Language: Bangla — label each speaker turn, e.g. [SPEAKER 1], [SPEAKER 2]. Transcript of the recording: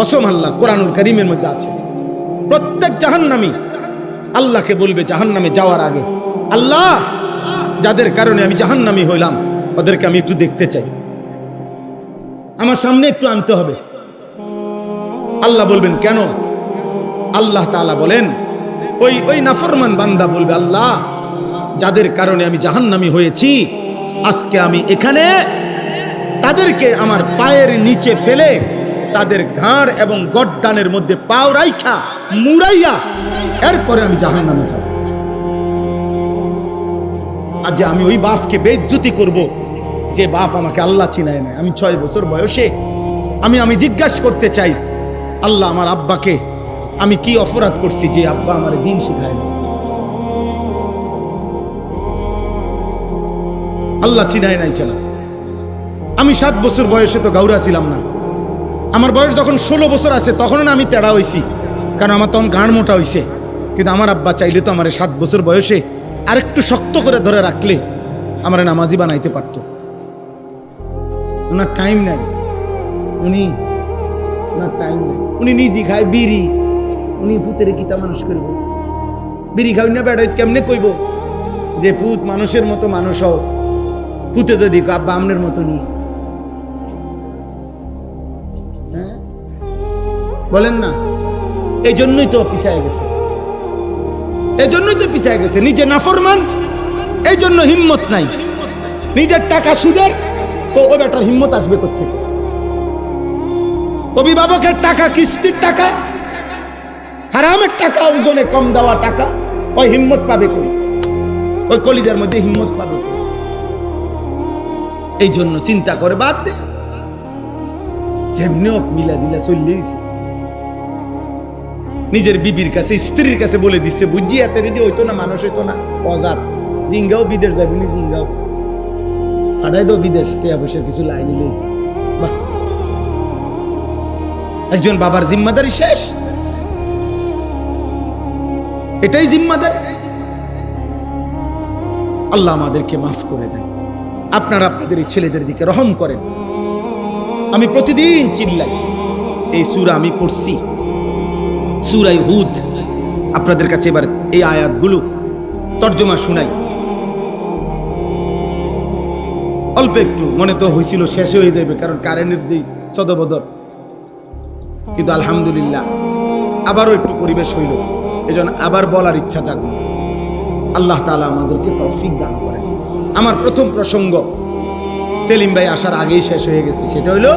[SPEAKER 1] কসম আল্লাহ, কোরআনুল কারীমের মধ্যে আছে। প্রত্যেক জাহান্নামী আল্লাহকে বলবে জাহান্নামে যাওয়ার আগে, আল্লাহ যাদের কারণে আমি জাহান্নামী হইলাম ওদেরকে আমি একটু দেখতে চাই, আমার সামনে একটু আনতে হবে। আল্লাহ বলবেন কেন? আল্লাহ তাআলা বলেন ওই নাফরমান বান্দা বলবে, আল্লাহ যাদের কারণে আমি জাহান্নামী হয়েছি আজকে আমি এখানে তাদেরকে আমার পায়ের নিচে ফেলে তাদের ঘাড় এবং গর্দানের মধ্যে পাও রাইখা মুড়াইয়া এরপরে আমি জাহান্নামে যাব। আজ আমি ওই বাপকে বেইজ্জতি করব যে বাপ আমাকে আল্লাহ চিনায় না। আমি 6 বছর বয়সে আমি জিজ্ঞাসা করতে চাই, আল্লাহ আমার আব্বাকে আমি কি অপরাধ করছি যে আব্বা আমার দিন শিখায় না? আল্লাহ চিনায় নাই কেন? আমি 7 বছর বয়সে তো গাউরা ছিলাম না। আমার বয়স যখন 16 বছর আছে তখন আমি তেড়া হইছি, কারণ আমার তখন গাঁড় মোটা হইছে। কিন্তু আমার আব্বা চাইলে তো আমার 7 বছর বয়সে আরেকটু শক্ত করে ধরে রাখলে আমার নামাজি বানাইতে পারত। ওনার টাইম নাই, ওনার টাইম নাই। উনি নিজে খায় বিড়ি, উনি ভূতের কিতা মানুষ করব? বিড়ি খাই না বেড়াই কেমনে কইব যে ভূত মানুষের মতো মানুষ হও? ভূতে যদি আব্বা আমনের মতো নি, হ্যাঁ বলেন না? এই জন্যই তো পিছায় গেছে, এই জন্যই তো পিছায় গেছে। নিজে নাফরমান, এই জন্য হিম্মত নাই। নিজের টাকা সুদের, তো ওই বেটার হিম্মত আসবে কোত্থেকে? অভিভাবকের টাকা, কিস্তির টাকা, হারামের টাকা, ওজনে কম দেওয়া টাকা, ওই হিম্মত পাবে কই? ওই কলিজার মধ্যে হিম্মত পাবে কই? এই জন্য চিন্তা করে বাদ দে, যেমনি হোক মিলা জিলা চললেইছে। নিজের বিবির কাছে, স্ত্রীর কাছে বলে দিচ্ছে, বুঝছি এত দিদি হইতো না, মানুষ হইতো না, অজাত জিঙ্গাও বিদেশ যাবি নি, জিঙ্গাও পাঠাই দাও বিদেশ, টিয়া পয়সার কিছু লাইনে লইছে। বাহ, একজন বাবার জিম্মাদারি শেষ, এটাই জিম্মাদার। আল্লাহ আমাদেরকে মাফ করে দেন। আপনারা আপনাদের এই ছেলেদের দিকে রহম করেন। আমি প্রতিদিন চিল্লাই, এই সূরা আমি পড়ছি, সূরা হুদ। আপনাদের কাছে এবার এই আয়াতগুলো তর্জমা শুনাই। অল্প একটু মনে তো হয়েছিল শেষ হয়ে যাবে, কারণ কারেন্টের যে সদবদল, কিন্তু আলহামদুলিল্লাহ আবারও একটু পরিবেশ হইল, এজন্য আবার বলার ইচ্ছা জাগল। আল্লাহ তাআলা আমাদেরকে তৌফিক দান করেন। আমার প্রথম প্রসঙ্গ সেলিম ভাই আসার আগেই শেষ হয়ে গেছে, সেটা হইল